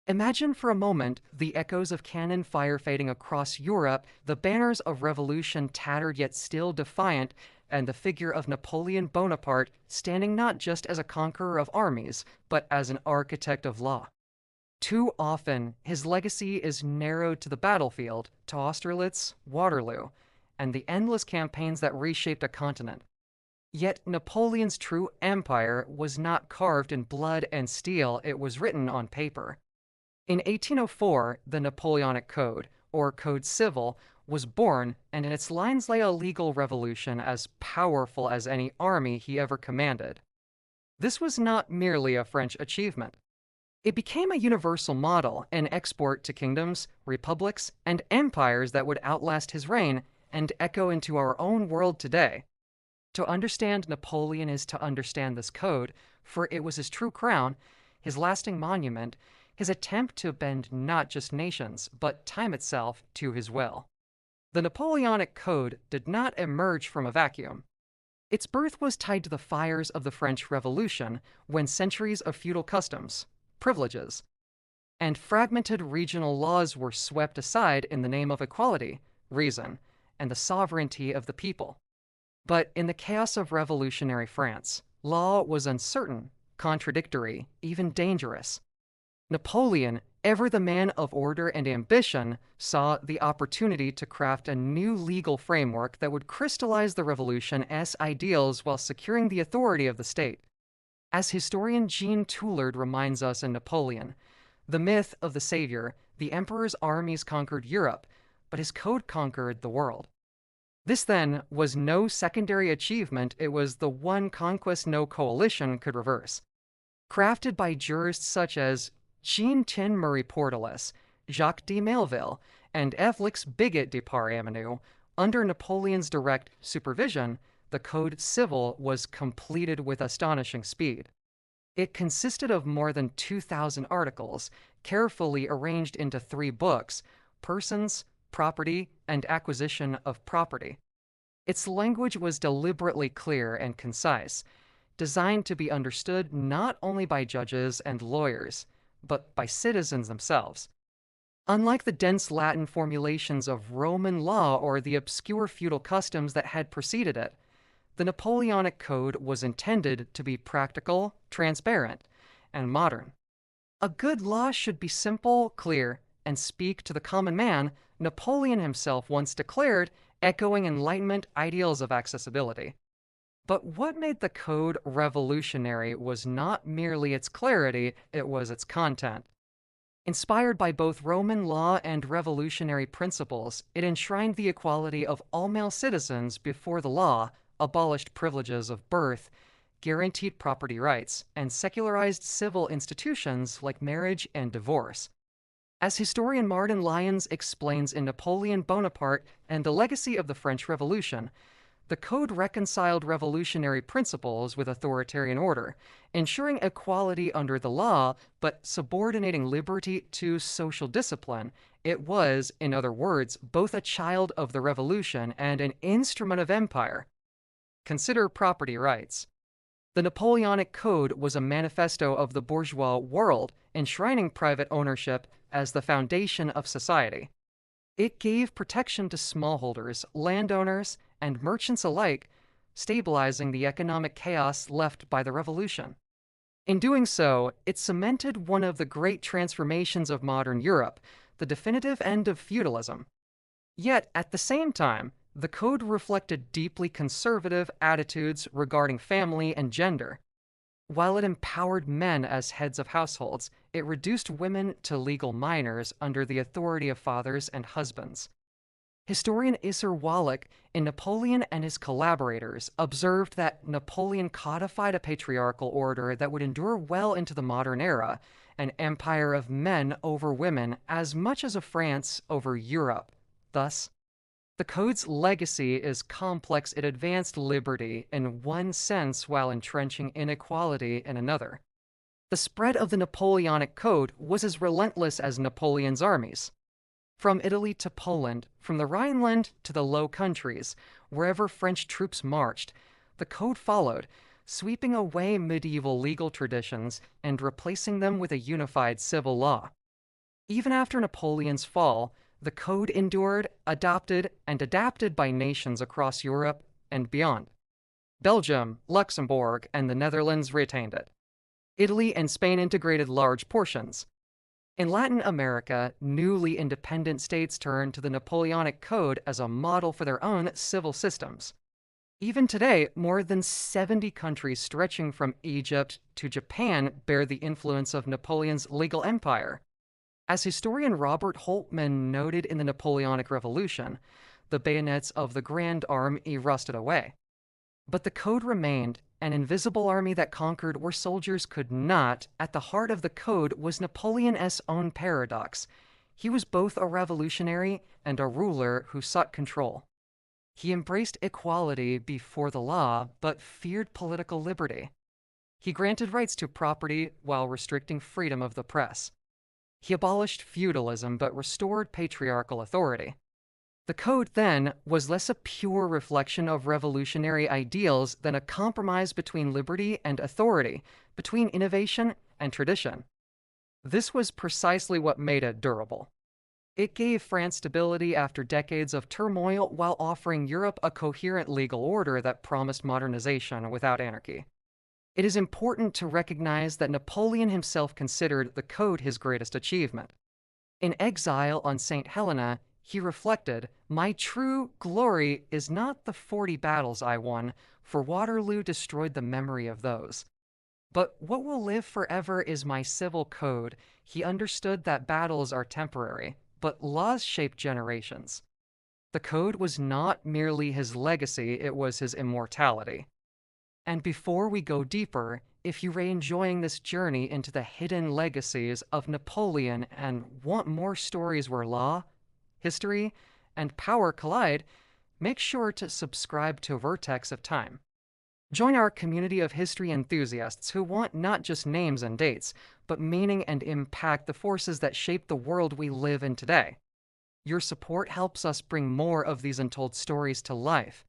Imagine for a moment the echoes of cannon fire fading across Europe, the banners of revolution tattered yet still defiant, and the figure of Napoleon Bonaparte standing not just as a conqueror of armies, but as an architect of law. Too often, his legacy is narrowed to the battlefield, to Austerlitz, Waterloo, and the endless campaigns that reshaped a continent. Yet Napoleon's true empire was not carved in blood and steel, it was written on paper. In 1804, the Napoleonic Code, or Code Civil, was born, and in its lines lay a legal revolution as powerful as any army he ever commanded. This was not merely a French achievement. It became a universal model, an export to kingdoms, republics, and empires that would outlast his reign and echo into our own world today. To understand Napoleon is to understand this code, for it was his true crown, his lasting monument, his attempt to bend not just nations, but time itself to his will. The Napoleonic Code did not emerge from a vacuum. Its birth was tied to the fires of the French Revolution, when centuries of feudal customs, privileges, and fragmented regional laws were swept aside in the name of equality, reason, and the sovereignty of the people. But in the chaos of revolutionary France, law was uncertain, contradictory, even dangerous. Napoleon, ever the man of order and ambition, saw the opportunity to craft a new legal framework that would crystallize the revolution's ideals while securing the authority of the state. As historian Jean Toulard reminds us in Napoleon, the myth of the savior, the emperor's armies conquered Europe, but his code conquered the world. This, then, was no secondary achievement, it was the one conquest no coalition could reverse. Crafted by jurists such as Jean-Tin Marie Portelis, Jacques de Melville, and Félix Bigot de Parameneu, under Napoleon's direct supervision, the Code Civil was completed with astonishing speed. It consisted of more than 2,000 articles, carefully arranged into 3 books: Persons, Property, and Acquisition of Property. Its language was deliberately clear and concise, designed to be understood not only by judges and lawyers, but by citizens themselves. Unlike the dense Latin formulations of Roman law or the obscure feudal customs that had preceded it, the Napoleonic Code was intended to be practical, transparent, and modern. A good law should be simple, clear, and speak to the common man, Napoleon himself once declared, echoing Enlightenment ideals of accessibility. But what made the code revolutionary was not merely its clarity, it was its content. Inspired by both Roman law and revolutionary principles, it enshrined the equality of all male citizens before the law, abolished privileges of birth, guaranteed property rights, and secularized civil institutions like marriage and divorce. As historian Martin Lyons explains in Napoleon Bonaparte and the Legacy of the French Revolution, the code reconciled revolutionary principles with authoritarian order, ensuring equality under the law, but subordinating liberty to social discipline. It was, in other words, both a child of the revolution and an instrument of empire. Consider property rights. The Napoleonic Code was a manifesto of the bourgeois world, enshrining private ownership as the foundation of society. It gave protection to smallholders, landowners, and merchants alike, stabilizing the economic chaos left by the revolution. In doing so, it cemented one of the great transformations of modern Europe, the definitive end of feudalism. Yet, at the same time, the code reflected deeply conservative attitudes regarding family and gender. While it empowered men as heads of households, it reduced women to legal minors under the authority of fathers and husbands. Historian Isser Wallach, in Napoleon and His Collaborators, observed that Napoleon codified a patriarchal order that would endure well into the modern era, an empire of men over women as much as a France over Europe. Thus, the Code's legacy is complex. It advanced liberty in one sense while entrenching inequality in another. The spread of the Napoleonic Code was as relentless as Napoleon's armies. From Italy to Poland, from the Rhineland to the Low Countries, wherever French troops marched, the Code followed, sweeping away medieval legal traditions and replacing them with a unified civil law. Even after Napoleon's fall, the code endured, adopted, and adapted by nations across Europe and beyond. Belgium, Luxembourg, and the Netherlands retained it. Italy and Spain integrated large portions. In Latin America, newly independent states turned to the Napoleonic Code as a model for their own civil systems. Even today, more than 70 countries stretching from Egypt to Japan bear the influence of Napoleon's legal empire. As historian Robert Holtman noted in the Napoleonic Revolution, the bayonets of the Grand Army rusted away. But the code remained, an invisible army that conquered where soldiers could not. At the heart of the code was Napoleon's own paradox. He was both a revolutionary and a ruler who sought control. He embraced equality before the law, but feared political liberty. He granted rights to property while restricting freedom of the press. He abolished feudalism but restored patriarchal authority. The code, then, was less a pure reflection of revolutionary ideals than a compromise between liberty and authority, between innovation and tradition. This was precisely what made it durable. It gave France stability after decades of turmoil while offering Europe a coherent legal order that promised modernization without anarchy. It is important to recognize that Napoleon himself considered the code his greatest achievement. In exile on St. Helena, he reflected, "My true glory is not the 40 battles I won, for Waterloo destroyed the memory of those. But what will live forever is my civil code." He understood that battles are temporary, but laws shape generations. The code was not merely his legacy, it was his immortality. And before we go deeper, if you are enjoying this journey into the hidden legacies of Napoleon and want more stories where law, history, and power collide, make sure to subscribe to Vertex of Time. Join our community of history enthusiasts who want not just names and dates, but meaning and impact, the forces that shape the world we live in today. Your support helps us bring more of these untold stories to life.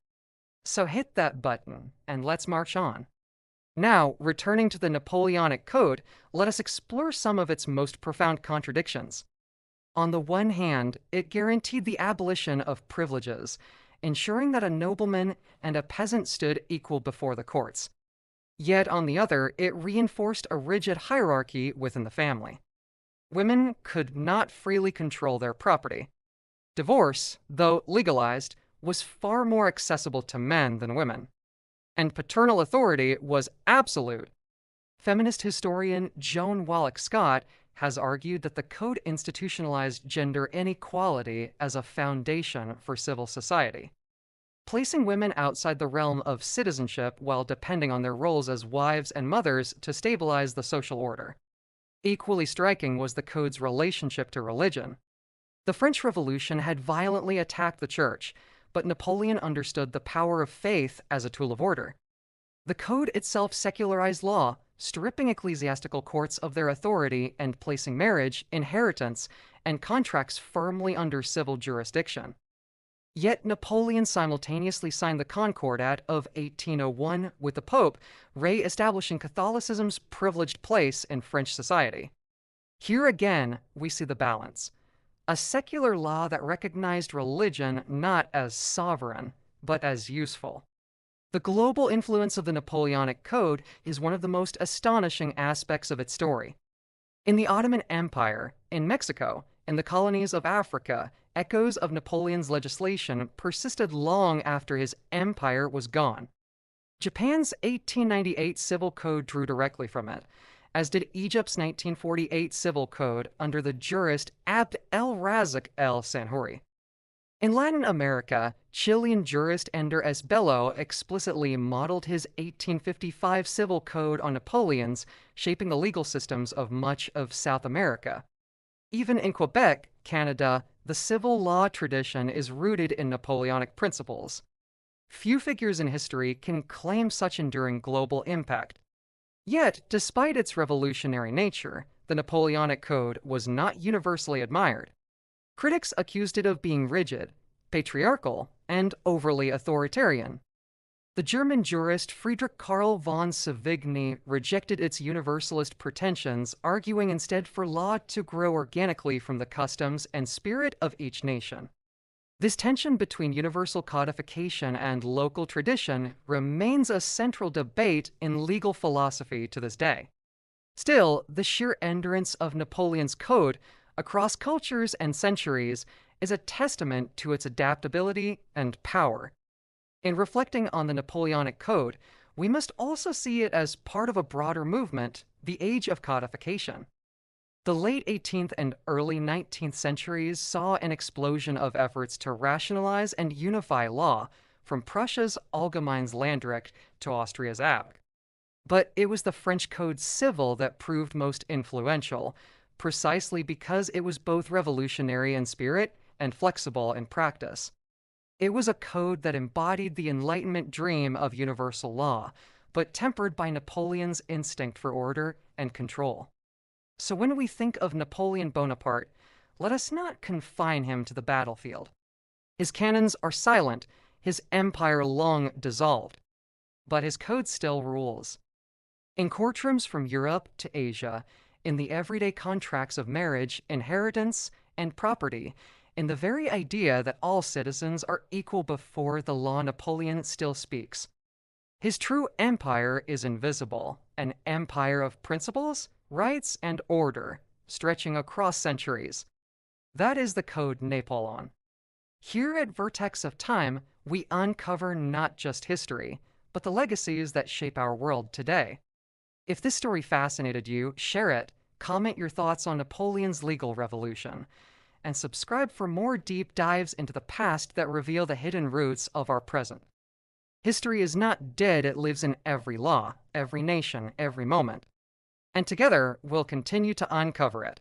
So hit that button, and let's march on. Now, returning to the Napoleonic Code, let us explore some of its most profound contradictions. On the one hand, it guaranteed the abolition of privileges, ensuring that a nobleman and a peasant stood equal before the courts. Yet on the other, it reinforced a rigid hierarchy within the family. Women could not freely control their property. Divorce, though legalized, was far more accessible to men than women. And paternal authority was absolute. Feminist historian Joan Wallach Scott has argued that the code institutionalized gender inequality as a foundation for civil society, placing women outside the realm of citizenship while depending on their roles as wives and mothers to stabilize the social order. Equally striking was the code's relationship to religion. The French Revolution had violently attacked the church, but Napoleon understood the power of faith as a tool of order. The code itself secularized law, stripping ecclesiastical courts of their authority and placing marriage, inheritance, and contracts firmly under civil jurisdiction. Yet Napoleon simultaneously signed the Concordat of 1801 with the Pope, re-establishing Catholicism's privileged place in French society. Here again, we see the balance. A secular law that recognized religion not as sovereign, but as useful. The global influence of the Napoleonic Code is one of the most astonishing aspects of its story. In the Ottoman Empire, in Mexico, and the colonies of Africa, echoes of Napoleon's legislation persisted long after his empire was gone. Japan's 1898 Civil Code drew directly from it, as did Egypt's 1948 Civil Code under the jurist Abd el-Razak el-Sanhuri. In Latin America, Chilean jurist Ender S. Bello explicitly modeled his 1855 Civil Code on Napoleon's, shaping the legal systems of much of South America. Even in Quebec, Canada, the civil law tradition is rooted in Napoleonic principles. Few figures in history can claim such enduring global impact. Yet, despite its revolutionary nature, the Napoleonic Code was not universally admired. Critics accused it of being rigid, patriarchal, and overly authoritarian. The German jurist Friedrich Karl von Savigny rejected its universalist pretensions, arguing instead for law to grow organically from the customs and spirit of each nation. This tension between universal codification and local tradition remains a central debate in legal philosophy to this day. Still, the sheer endurance of Napoleon's code across cultures and centuries is a testament to its adaptability and power. In reflecting on the Napoleonic Code, we must also see it as part of a broader movement, the age of codification. The late 18th and early 19th centuries saw an explosion of efforts to rationalize and unify law, from Prussia's Allgemeines Landrecht to Austria's Abt. But it was the French Code Civil that proved most influential, precisely because it was both revolutionary in spirit and flexible in practice. It was a code that embodied the Enlightenment dream of universal law, but tempered by Napoleon's instinct for order and control. So when we think of Napoleon Bonaparte, let us not confine him to the battlefield. His cannons are silent, his empire long dissolved, but his code still rules. In courtrooms from Europe to Asia, in the everyday contracts of marriage, inheritance, and property, in the very idea that all citizens are equal before the law, Napoleon still speaks. His true empire is invisible, an empire of principles, rights, and order, stretching across centuries. That is the code Napoleon. Here at Vertex of Time, we uncover not just history, but the legacies that shape our world today. If this story fascinated you, share it, comment your thoughts on Napoleon's legal revolution, and subscribe for more deep dives into the past that reveal the hidden roots of our present. History is not dead, it lives in every law, every nation, every moment. And together, we'll continue to uncover it.